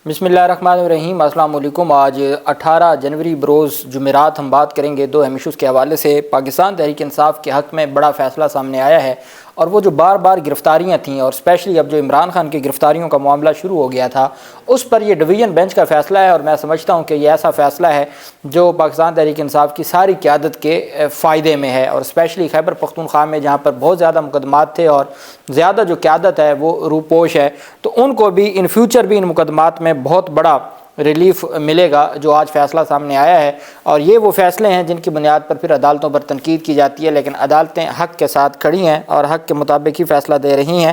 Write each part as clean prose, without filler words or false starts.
بسم اللہ الرحمن الرحیم۔ السلام علیکم۔ آج 18 جنوری بروز جمعرات ہم بات کریں گے دو اہم ایشوز کے حوالے سے۔ پاکستان تحریک انصاف کے حق میں بڑا فیصلہ سامنے آیا ہے، اور وہ جو بار بار گرفتاریاں تھیں، اور اسپیشلی اب جو عمران خان کی گرفتاریوں کا معاملہ شروع ہو گیا تھا، اس پر یہ ڈویژن بینچ کا فیصلہ ہے، اور میں سمجھتا ہوں کہ یہ ایسا فیصلہ ہے جو پاکستان تحریک انصاف کی ساری قیادت کے فائدے میں ہے، اور اسپیشلی خیبر پختونخوا میں جہاں پر بہت زیادہ مقدمات تھے اور زیادہ جو قیادت ہے وہ روپوش ہے، تو ان کو بھی ان فیوچر بھی ان مقدمات میں بہت بڑا ریلیف ملے گا جو آج فیصلہ سامنے آیا ہے۔ اور یہ وہ فیصلے ہیں جن کی بنیاد پر پھر عدالتوں پر تنقید کی جاتی ہے، لیکن عدالتیں حق کے ساتھ کھڑی ہیں اور حق کے مطابق ہی فیصلہ دے رہی ہیں۔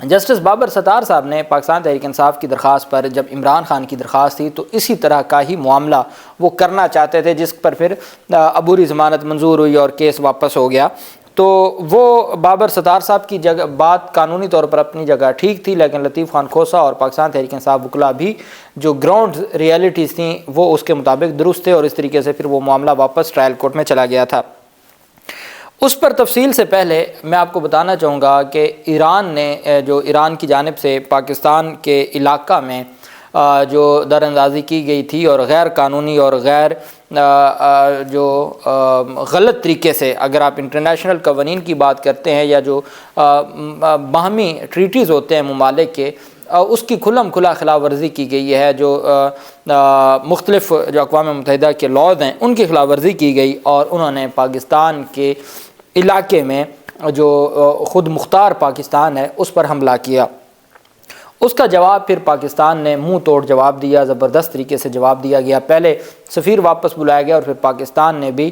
جسٹس بابر ستار صاحب نے پاکستان تحریک انصاف کی درخواست پر، جب عمران خان کی درخواست تھی تو اسی طرح کا ہی معاملہ وہ کرنا چاہتے تھے، جس پر پھر عبوری ضمانت منظور ہوئی اور کیس واپس ہو گیا۔ تو وہ بابر ستار صاحب کی جگہ بات قانونی طور پر اپنی جگہ ٹھیک تھی، لیکن لطیف خان کھوسہ اور پاکستان تحریک انصاف وکلاء بھی جو گراؤنڈ ریئلٹیز تھیں وہ اس کے مطابق درست تھے، اور اس طریقے سے پھر وہ معاملہ واپس ٹرائل کورٹ میں چلا گیا تھا۔ اس پر تفصیل سے پہلے میں آپ کو بتانا چاہوں گا کہ ایران کی جانب سے پاکستان کے علاقہ میں جو در اندازی کی گئی تھی، اور غیر قانونی اور غیر غلط طریقے سے، اگر آپ انٹرنیشنل قوانین کی بات کرتے ہیں یا جو باہمی ٹریٹیز ہوتے ہیں ممالک کے، اس کی کھلم کھلا خلاف ورزی کی گئی ہے۔ جو مختلف جو اقوام متحدہ کے لاز ہیں ان کی خلاف ورزی کی گئی، اور انہوں نے پاکستان کے علاقے میں جو خود مختار پاکستان ہے اس پر حملہ کیا۔ اس کا جواب پھر پاکستان نے منہ توڑ جواب دیا، زبردست طریقے سے جواب دیا گیا۔ پہلے سفیر واپس بلایا گیا، اور پھر پاکستان نے بھی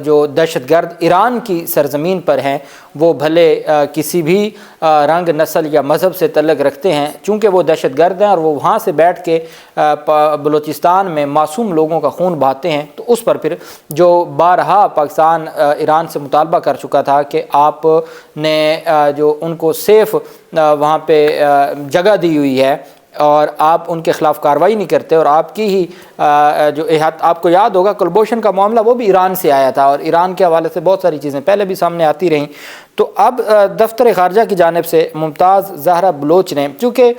جو دہشت گرد ایران کی سرزمین پر ہیں وہ بھلے کسی بھی رنگ، نسل یا مذہب سے تعلق رکھتے ہیں، چونکہ وہ دہشت گرد ہیں اور وہ وہاں سے بیٹھ کے بلوچستان میں معصوم لوگوں کا خون بہاتے ہیں، تو اس پر پھر جو بارہا پاکستان ایران سے مطالبہ کر چکا تھا کہ آپ نے جو ان کو سیف وہاں پہ جگہ دی ہوئی ہے اور آپ ان کے خلاف کارروائی نہیں کرتے، اور آپ کی ہی جو آپ کو یاد ہوگا کلبھوشن کا معاملہ وہ بھی ایران سے آیا تھا، اور ایران کے حوالے سے بہت ساری چیزیں پہلے بھی سامنے آتی رہیں۔ تو اب دفتر خارجہ کی جانب سے ممتاز زہرا بلوچ نے، چونکہ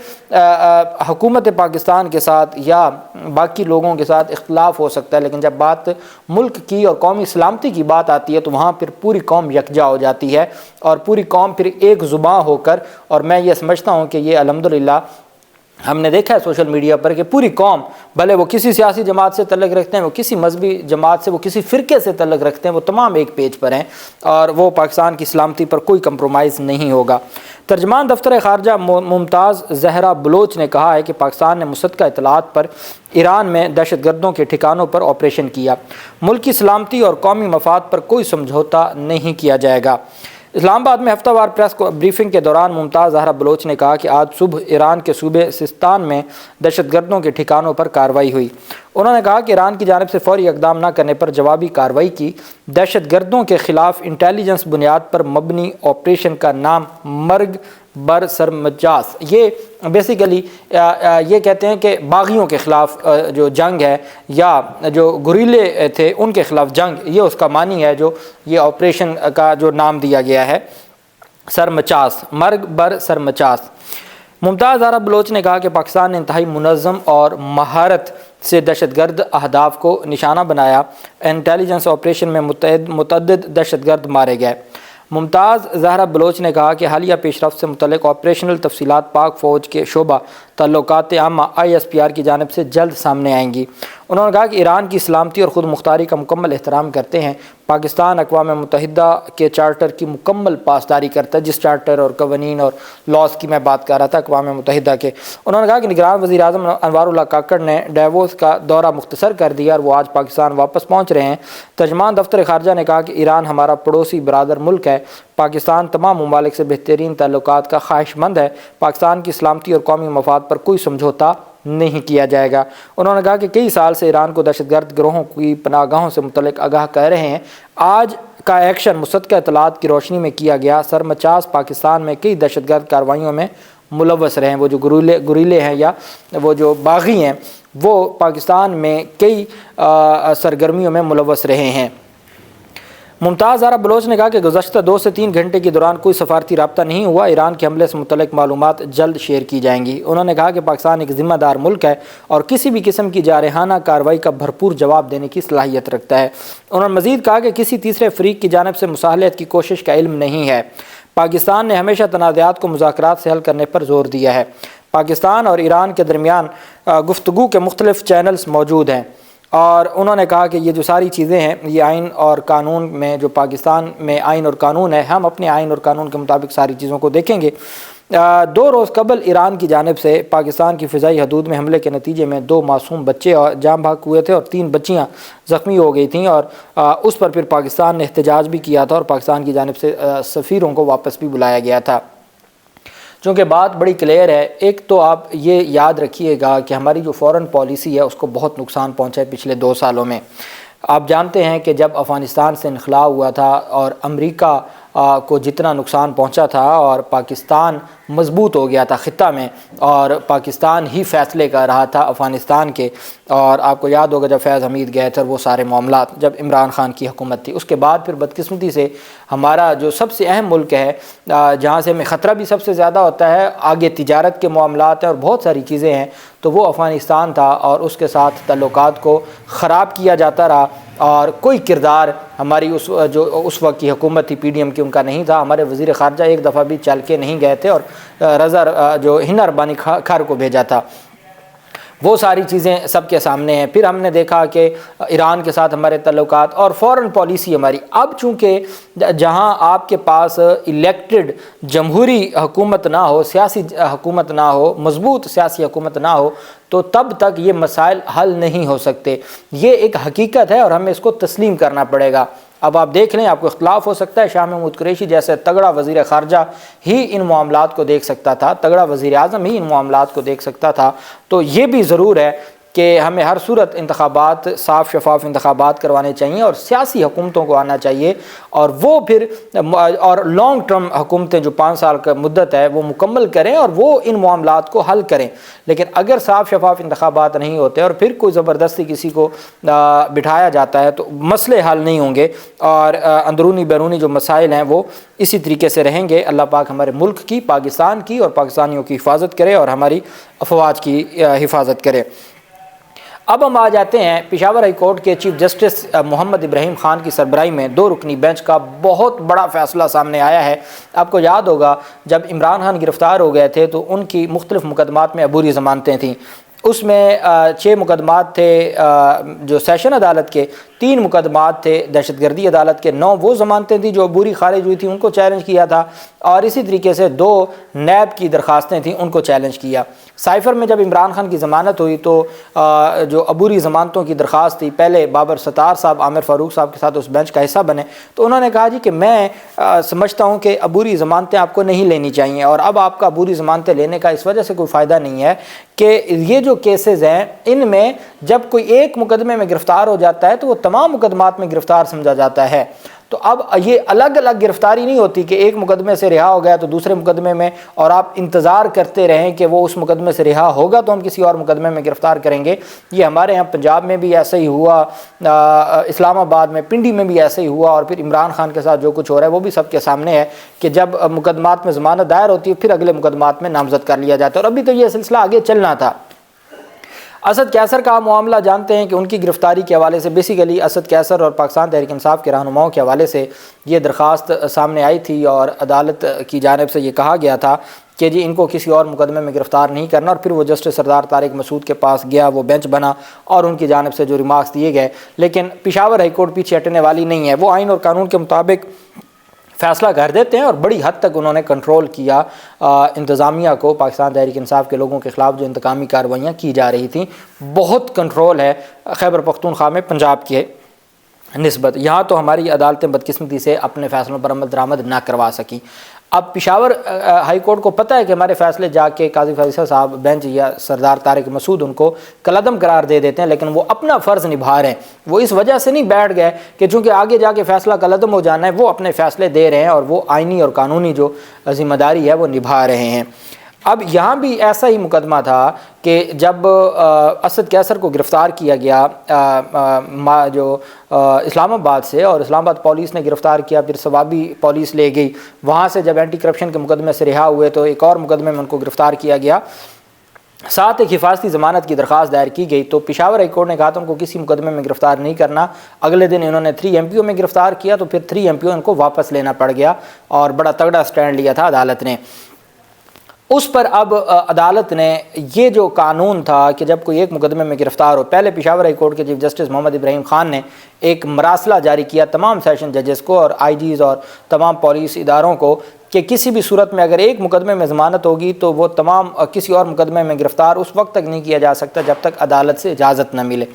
حکومت پاکستان کے ساتھ یا باقی لوگوں کے ساتھ اختلاف ہو سکتا ہے، لیکن جب بات ملک کی اور قومی سلامتی کی بات آتی ہے تو وہاں پھر پوری قوم یکجا ہو جاتی ہے، اور پوری قوم پھر ایک زباں ہو کر، اور میں یہ سمجھتا ہوں کہ یہ الحمدللہ ہم نے دیکھا ہے سوشل میڈیا پر کہ پوری قوم، بھلے وہ کسی سیاسی جماعت سے تعلق رکھتے ہیں، وہ کسی مذہبی جماعت سے، وہ کسی فرقے سے تعلق رکھتے ہیں، وہ تمام ایک پیج پر ہیں، اور وہ پاکستان کی سلامتی پر کوئی کمپرومائز نہیں ہوگا۔ ترجمان دفتر خارجہ ممتاز زہرا بلوچ نے کہا ہے کہ پاکستان نے مصدقہ اطلاعات پر ایران میں دہشت گردوں کے ٹھکانوں پر آپریشن کیا، ملک کی سلامتی اور قومی مفاد پر کوئی سمجھوتا نہیں کیا جائے گا۔ اسلام آباد میں ہفتہ وار پریس بریفنگ کے دوران ممتاز زہرا بلوچ نے کہا کہ آج صبح ایران کے صوبے سستان میں دہشت گردوں کے ٹھکانوں پر کارروائی ہوئی۔ انہوں نے کہا کہ ایران کی جانب سے فوری اقدام نہ کرنے پر جوابی کارروائی کی۔ دہشت گردوں کے خلاف انٹیلیجنس بنیاد پر مبنی آپریشن کا نام مرگ بر سرمجاس، یہ بیسیکلی یہ کہتے ہیں کہ باغیوں کے خلاف جو جنگ ہے، یا جو گوریلے تھے ان کے خلاف جنگ، یہ اس کا معنی ہے جو یہ آپریشن کا جو نام دیا گیا ہے، سرمچاس، مرگ بر سرمچاس۔ ممتاز زہرا بلوچ نے کہا کہ پاکستان نے انتہائی منظم اور مہارت سے دہشت گرد اہداف کو نشانہ بنایا، انٹیلیجنس آپریشن میں متعدد دہشت گرد مارے گئے۔ ممتاز زہرا بلوچ نے کہا کہ حالیہ پیش رفت سے متعلق آپریشنل تفصیلات پاک فوج کے شعبہ تعلقات عامہ ISPR کی جانب سے جلد سامنے آئیں گی۔ انہوں نے کہا کہ ایران کی سلامتی اور خود مختاری کا مکمل احترام کرتے ہیں۔ پاکستان اقوام متحدہ کے چارٹر کی مکمل پاسداری کرتا ہے، جس چارٹر اور قوانین اور لاز کی میں بات کر رہا تھا اقوام متحدہ کے۔ انہوں نے کہا کہ نگران وزیر اعظم انوار اللہ کاکڑ نے ڈیووس کا دورہ مختصر کر دیا، اور وہ آج پاکستان واپس پہنچ رہے ہیں۔ ترجمان دفتر خارجہ نے کہا کہ ایران ہمارا پڑوسی برادر ملک ہے، پاکستان تمام ممالک سے بہترین تعلقات کا خواہش مند ہے، پاکستان کی سلامتی اور قومی مفاد پر کوئی سمجھوتا نہیں کیا جائے گا۔ انہوں نے کہا کہ کئی سال سے ایران کو دہشت گرد گروہوں کی پناہ گاہوں سے متعلق آگاہ کر رہے ہیں، آج کا ایکشن مصدقہ اطلاعات کی روشنی میں کیا گیا۔ سرمچاس پاکستان میں کئی دہشت گرد کارروائیوں میں ملوث رہے ہیں، وہ جو گوریلے ہیں یا وہ جو باغی ہیں وہ پاکستان میں کئی سرگرمیوں میں ملوث رہے ہیں۔ ممتاز زہرا بلوچ نے کہا کہ گزشتہ 2 سے 3 گھنٹے کے دوران کوئی سفارتی رابطہ نہیں ہوا، ایران کے حملے سے متعلق معلومات جلد شیئر کی جائیں گی۔ انہوں نے کہا کہ پاکستان ایک ذمہ دار ملک ہے اور کسی بھی قسم کی جارحانہ کارروائی کا بھرپور جواب دینے کی صلاحیت رکھتا ہے۔ انہوں نے مزید کہا کہ کسی تیسرے فریق کی جانب سے مصالحت کی کوشش کا علم نہیں ہے۔ پاکستان نے ہمیشہ تنازعات کو مذاکرات سے حل کرنے پر زور دیا ہے۔ پاکستان اور ایران کے درمیان گفتگو کے مختلف چینلز موجود ہیں، اور انہوں نے کہا کہ یہ جو ساری چیزیں ہیں یہ آئین اور قانون میں، جو پاکستان میں آئین اور قانون ہے، ہم اپنے آئین اور قانون کے مطابق ساری چیزوں کو دیکھیں گے۔ 2 روز قبل ایران کی جانب سے پاکستان کی فضائی حدود میں حملے کے نتیجے میں 2 معصوم بچے جاں بحق ہوئے تھے اور 3 بچیاں زخمی ہو گئی تھیں، اور اس پر پھر پاکستان نے احتجاج بھی کیا تھا اور پاکستان کی جانب سے سفیروں کو واپس بھی بلایا گیا تھا۔ چونکہ بات بڑی کلیئر ہے، ایک تو آپ یہ یاد رکھیے گا کہ ہماری جو فورن پالیسی ہے اس کو بہت نقصان پہنچا ہے پچھلے 2 سالوں میں۔ آپ جانتے ہیں کہ جب افغانستان سے انخلا ہوا تھا اور امریکہ کو جتنا نقصان پہنچا تھا، اور پاکستان مضبوط ہو گیا تھا خطہ میں، اور پاکستان ہی فیصلے کر رہا تھا افغانستان کے، اور آپ کو یاد ہوگا جب فیض حمید گئے تھے وہ سارے معاملات، جب عمران خان کی حکومت تھی، اس کے بعد پھر بدقسمتی سے ہمارا جو سب سے اہم ملک ہے جہاں سے ہمیں خطرہ بھی سب سے زیادہ ہوتا ہے، آگے تجارت کے معاملات ہیں اور بہت ساری چیزیں ہیں، تو وہ افغانستان تھا، اور اس کے ساتھ تعلقات کو خراب کیا جاتا رہا، اور کوئی کردار ہماری اس وقت کی حکومت تھی پی ڈی ایم کی ان کا نہیں تھا۔ ہمارے وزیر خارجہ ایک دفعہ بھی چل کے نہیں گئے تھے، اور رضا جو ہنا ربانی خار کو بھیجا تھا۔ وہ ساری چیزیں سب کے سامنے ہیں۔ پھر ہم نے دیکھا کہ ایران کے ساتھ ہمارے تعلقات اور فورن پالیسی ہماری، اب چونکہ جہاں آپ کے پاس الیکٹڈ جمہوری حکومت نہ ہو، سیاسی حکومت نہ ہو، مضبوط سیاسی حکومت نہ ہو، تو تب تک یہ مسائل حل نہیں ہو سکتے۔ یہ ایک حقیقت ہے اور ہمیں اس کو تسلیم کرنا پڑے گا۔ اب آپ دیکھ لیں، آپ کو اختلاف ہو سکتا ہے، شاہ محمود قریشی جیسے تگڑا وزیر خارجہ ہی ان معاملات کو دیکھ سکتا تھا، تگڑا وزیر اعظم ہی ان معاملات کو دیکھ سکتا تھا، تو یہ بھی ضرور ہے کہ ہمیں ہر صورت انتخابات، صاف شفاف انتخابات کروانے چاہیے اور سیاسی حکومتوں کو آنا چاہیے، اور وہ پھر اور لانگ ٹرم حکومتیں جو 5 سال کا مدت ہے وہ مکمل کریں اور وہ ان معاملات کو حل کریں۔ لیکن اگر صاف شفاف انتخابات نہیں ہوتے اور پھر کوئی زبردستی کسی کو بٹھایا جاتا ہے تو مسئلے حل نہیں ہوں گے، اور اندرونی بیرونی جو مسائل ہیں وہ اسی طریقے سے رہیں گے۔ اللہ پاک ہمارے ملک کی، پاکستان کی اور پاکستانیوں کی حفاظت کرے اور ہماری افواج کی حفاظت کرے۔ اب ہم آ جاتے ہیں پشاور ہائی کورٹ کے چیف جسٹس محمد ابراہیم خان کی سربراہی میں 2 رکنی بینچ کا بہت بڑا فیصلہ سامنے آیا ہے۔ آپ کو یاد ہوگا جب عمران خان گرفتار ہو گئے تھے تو ان کی مختلف مقدمات میں عبوری ضمانتیں تھیں، اس میں 6 مقدمات تھے جو سیشن عدالت کے، 3 مقدمات تھے دہشت گردی عدالت کے، 9 وہ ضمانتیں تھیں جو عبوری خارج ہوئی تھیں ان کو چیلنج کیا تھا، اور اسی طریقے سے 2 نیب کی درخواستیں تھیں ان کو چیلنج کیا۔ سائفر میں جب عمران خان کی ضمانت ہوئی تو جو عبوری ضمانتوں کی درخواست تھی، پہلے بابر ستار صاحب عامر فاروق صاحب کے ساتھ اس بینچ کا حصہ بنے، تو انہوں نے کہا جی کہ میں سمجھتا ہوں کہ عبوری ضمانتیں آپ کو نہیں لینی چاہیے، اور اب آپ کا عبوری ضمانتیں لینے کا اس وجہ سے کوئی فائدہ نہیں ہے کہ یہ جو کیسز ہیں ان میں جب کوئی ایک مقدمے میں گرفتار ہو جاتا ہے تو وہ تمام مقدمات میں گرفتار سمجھا جاتا ہے۔ تو اب یہ الگ الگ گرفتاری نہیں ہوتی کہ ایک مقدمے سے رہا ہو گیا تو دوسرے مقدمے میں، اور آپ انتظار کرتے رہیں کہ وہ اس مقدمے سے رہا ہوگا تو ہم کسی اور مقدمے میں گرفتار کریں گے۔ یہ ہمارے یہاں پنجاب میں بھی ایسا ہی ہوا، اسلام آباد میں، پنڈی میں بھی ایسا ہی ہوا، اور پھر عمران خان کے ساتھ جو کچھ ہو رہا ہے وہ بھی سب کے سامنے ہے کہ جب مقدمات میں ضمانت دائر ہوتی ہے پھر اگلے مقدمات میں نامزد کر لیا جاتا ہے، اور ابھی تو یہ سلسلہ آگے چلنا تھا۔ اسد کیسر کا معاملہ جانتے ہیں کہ ان کی گرفتاری کے حوالے سے بیسیکلی اسد کیسر اور پاکستان تحریک انصاف کے رہنماؤں کے حوالے سے یہ درخواست سامنے آئی تھی، اور عدالت کی جانب سے یہ کہا گیا تھا کہ جی ان کو کسی اور مقدمے میں گرفتار نہیں کرنا، اور پھر وہ جسٹس سردار طارق مسعود کے پاس گیا، وہ بینچ بنا اور ان کی جانب سے جو ریمارکس دیے گئے، لیکن پشاور ہائی کورٹ پیچھے ہٹنے والی نہیں ہے، وہ آئین اور قانون کے مطابق فیصلہ کر دیتے ہیں، اور بڑی حد تک انہوں نے کنٹرول کیا انتظامیہ کو، پاکستان تحریک انصاف کے لوگوں کے خلاف جو انتقامی کارروائیاں کی جا رہی تھیں، بہت کنٹرول ہے خیبر پختونخوا میں پنجاب کے نسبت۔ یہاں تو ہماری عدالتیں بدقسمتی سے اپنے فیصلوں پر عمل درآمد نہ کروا سکیں۔ اب پشاور ہائی کورٹ کو پتہ ہے کہ ہمارے فیصلے جا کے قاضی فیصل صاحب بینچ یا سردار طارق مسعود ان کو کالعدم قرار دے دیتے ہیں، لیکن وہ اپنا فرض نبھا رہے ہیں، وہ اس وجہ سے نہیں بیٹھ گئے کہ چونکہ آگے جا کے فیصلہ کالعدم ہو جانا ہے، وہ اپنے فیصلے دے رہے ہیں اور وہ آئینی اور قانونی جو ذمہ داری ہے وہ نبھا رہے ہیں۔ اب یہاں بھی ایسا ہی مقدمہ تھا کہ جب اسد کیسر کو گرفتار کیا گیا جو اسلام آباد سے، اور اسلام آباد پولیس نے گرفتار کیا، پھر ثوابی پولیس لے گئی، وہاں سے جب اینٹی کرپشن کے مقدمے سے رہا ہوئے تو ایک اور مقدمے میں ان کو گرفتار کیا گیا، ساتھ ایک حفاظتی ضمانت کی درخواست دائر کی گئی، تو پشاور ہائی کورٹ نے کہا تھا ان کو کسی مقدمے میں گرفتار نہیں کرنا۔ اگلے دن انہوں نے 3 MPO میں گرفتار کیا، تو پھر 3 MPO ان کو واپس لینا پڑ گیا، اور بڑا تگڑا سٹینڈ لیا تھا عدالت نے اس پر۔ اب عدالت نے یہ جو قانون تھا کہ جب کوئی ایک مقدمے میں گرفتار ہو، پہلے پشاور ہائی کورٹ کے چیف جسٹس محمد ابراہیم خان نے ایک مراسلہ جاری کیا تمام سیشن ججز کو اور IGs اور تمام پولیس اداروں کو کہ کسی بھی صورت میں اگر ایک مقدمے میں ضمانت ہوگی تو وہ تمام کسی اور مقدمے میں گرفتار اس وقت تک نہیں کیا جا سکتا جب تک عدالت سے اجازت نہ ملے۔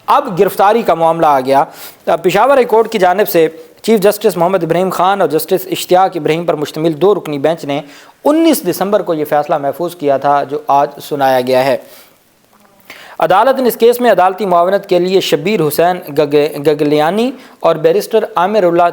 اب گرفتاری کا معاملہ آ گیا۔ پشاور ہائی کورٹ کی جانب سے چیف جسٹس محمد ابراہیم خان اور جسٹس اشتیاق ابراہیم پر مشتمل 2 رکنی بینچ نے 19 دسمبر کو یہ فیصلہ محفوظ کیا تھا جو آج سنایا گیا ہے۔ عدالت نے اس کیس میں عدالتی معاونت کے لیے شبیر حسین گگلیانی اور بیرسٹر عامر اللہ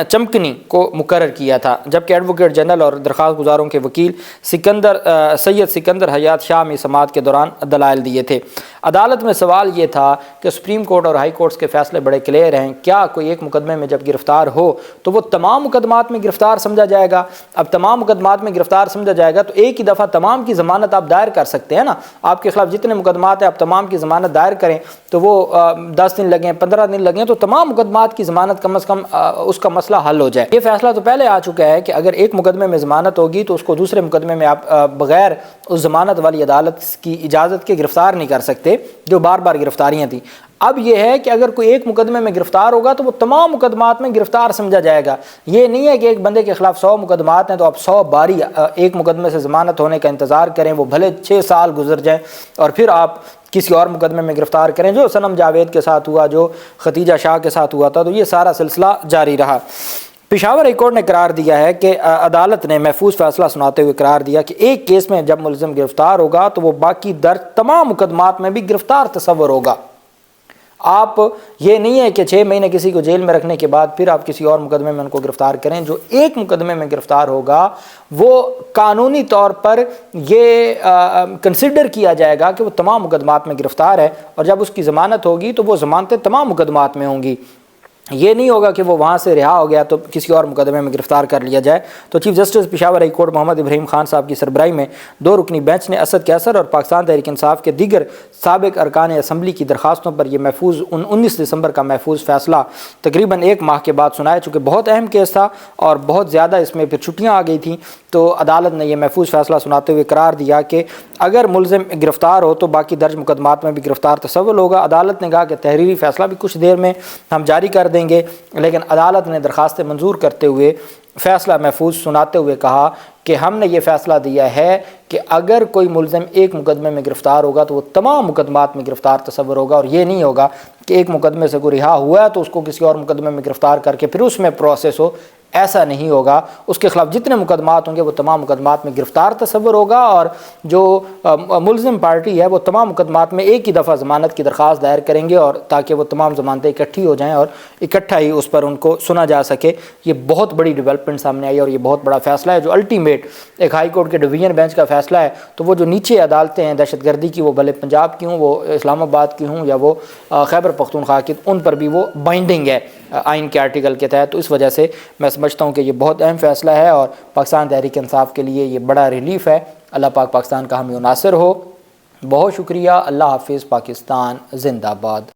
چمکنی کو مقرر کیا تھا، جبکہ ایڈوکیٹ جنرل اور درخواست گزاروں کے وکیل سید سکندر حیات شاہ نے سماعت کے دوران دلائل دیے تھے۔ عدالت میں سوال یہ تھا کہ سپریم کورٹ اور ہائی کورٹس کے فیصلے بڑے کلیئر ہیں، کیا کوئی ایک مقدمے میں جب گرفتار ہو تو وہ تمام مقدمات میں گرفتار سمجھا جائے گا؟ اب تمام مقدمات میں گرفتار سمجھا جائے گا تو ایک ہی دفعہ تمام کی ضمانت آپ دائر کر سکتے ہیں نا، آپ کے خلاف جتنے مقدمات ہیں آپ تمام کی ضمانت دائر کریں، تو وہ 10 دن لگیں 15 دن لگیں تو تمام مقدمات کی ضمانت کم از کم اس کا مسئلہ حل ہو جائے۔ یہ فیصلہ تو پہلے آ چکا ہے کہ اگر ایک مقدمے میں ضمانت ہوگی تو اس کو دوسرے مقدمے میں آپ بغیر اس ضمانت والی عدالت کی اجازت کے گرفتار نہیں کر سکتے، جو بار بار گرفتاریاں تھیں۔ اب یہ ہے کہ اگر کوئی ایک مقدمے میں گرفتار ہوگا تو وہ تمام مقدمات میں گرفتار سمجھا جائے گا۔ یہ نہیں ہے کہ ایک بندے کے خلاف 100 مقدمات ہیں تو آپ 100 باری ایک مقدمے سے ضمانت ہونے کا انتظار کریں، وہ بھلے 6 سال گزر جائیں اور پھر آپ کسی اور مقدمے میں گرفتار کریں، جو صنم جاوید کے ساتھ ہوا، جو ختیجہ شاہ کے ساتھ ہوا تھا، تو یہ سارا سلسلہ جاری رہا۔ پشاور ہائی کورٹ نے قرار دیا ہے کہ عدالت نے محفوظ فیصلہ سناتے ہوئے قرار دیا کہ ایک کیس میں جب ملزم گرفتار ہوگا تو وہ باقی درج تمام مقدمات میں بھی گرفتار تصور ہوگا۔ آپ یہ نہیں ہے کہ 6 مہینے کسی کو جیل میں رکھنے کے بعد پھر آپ کسی اور مقدمے میں ان کو گرفتار کریں۔ جو ایک مقدمے میں گرفتار ہوگا وہ قانونی طور پر یہ کنسیڈر کیا جائے گا کہ وہ تمام مقدمات میں گرفتار ہے، اور جب اس کی ضمانت ہوگی تو وہ ضمانتیں تمام مقدمات میں ہوں گی۔ یہ نہیں ہوگا کہ وہ وہاں سے رہا ہو گیا تو کسی اور مقدمے میں گرفتار کر لیا جائے۔ تو chief justice Peshawar high court Muhammad Ibrahim Khan صاحب کی سربراہی میں 2 رکنی بینچ نے اسد کیسر اور پاکستان تحریک انصاف کے دیگر سابق ارکان اسمبلی کی درخواستوں پر یہ محفوظ 19 دسمبر کا محفوظ فیصلہ تقریباً 1 ماہ کے بعد سنایا۔ چونکہ بہت اہم کیس تھا اور بہت زیادہ اس میں پھر چھٹیاں آ گئی تھیں، تو عدالت نے یہ محفوظ فیصلہ سناتے ہوئے قرار دیا کہ اگر ملزم گرفتار ہو تو باقی درج مقدمات میں بھی گرفتار تصور ہوگا۔ عدالت نے کہا کہ تحریری فیصلہ بھی کچھ دیر میں ہم جاری کر دیں گے، لیکن عدالت نے درخواستیں منظور کرتے ہوئے فیصلہ محفوظ سناتے ہوئے کہا کہ ہم نے یہ فیصلہ دیا ہے کہ اگر کوئی ملزم ایک مقدمے میں گرفتار ہوگا تو وہ تمام مقدمات میں گرفتار تصور ہوگا، اور یہ نہیں ہوگا کہ ایک مقدمے سے کوئی رہا ہوا ہے تو اس کو کسی اور مقدمے میں گرفتار کر کے پھر اس میں پروسیس ہو۔ ایسا نہیں ہوگا، اس کے خلاف جتنے مقدمات ہوں گے وہ تمام مقدمات میں گرفتار تصور ہوگا، اور جو ملزم پارٹی ہے وہ تمام مقدمات میں ایک ہی دفعہ ضمانت کی درخواست دائر کریں گے، اور تاکہ وہ تمام ضمانتیں اکٹھی ہو جائیں اور اکٹھا ہی اس پر ان کو سنا جا سکے۔ یہ بہت بڑی ڈیولپمنٹ سامنے آئی اور یہ بہت بڑا فیصلہ ہے جو الٹیمیٹ ایک ہائی کورٹ کے ڈویژن بینچ کا فیصلہ ہے۔ تو وہ جو نیچے عدالتیں ہیں دہشت گردی کی، وہ بھلے پنجاب کی ہوں، وہ اسلام آباد کی ہوں، یا وہ خیبر پختونخوا کی، ان پر بھی وہ بائنڈنگ ہے آئین کے آرٹیکل کے تحت۔ تو اس وجہ سے میں سمجھتا ہوں کہ یہ بہت اہم فیصلہ ہے اور پاکستان تحریک انصاف کے لیے یہ بڑا ریلیف ہے۔ اللہ پاک پاکستان کا حامی و ناصر ہو۔ بہت شکریہ۔ اللہ حافظ۔ پاکستان زندہ باد۔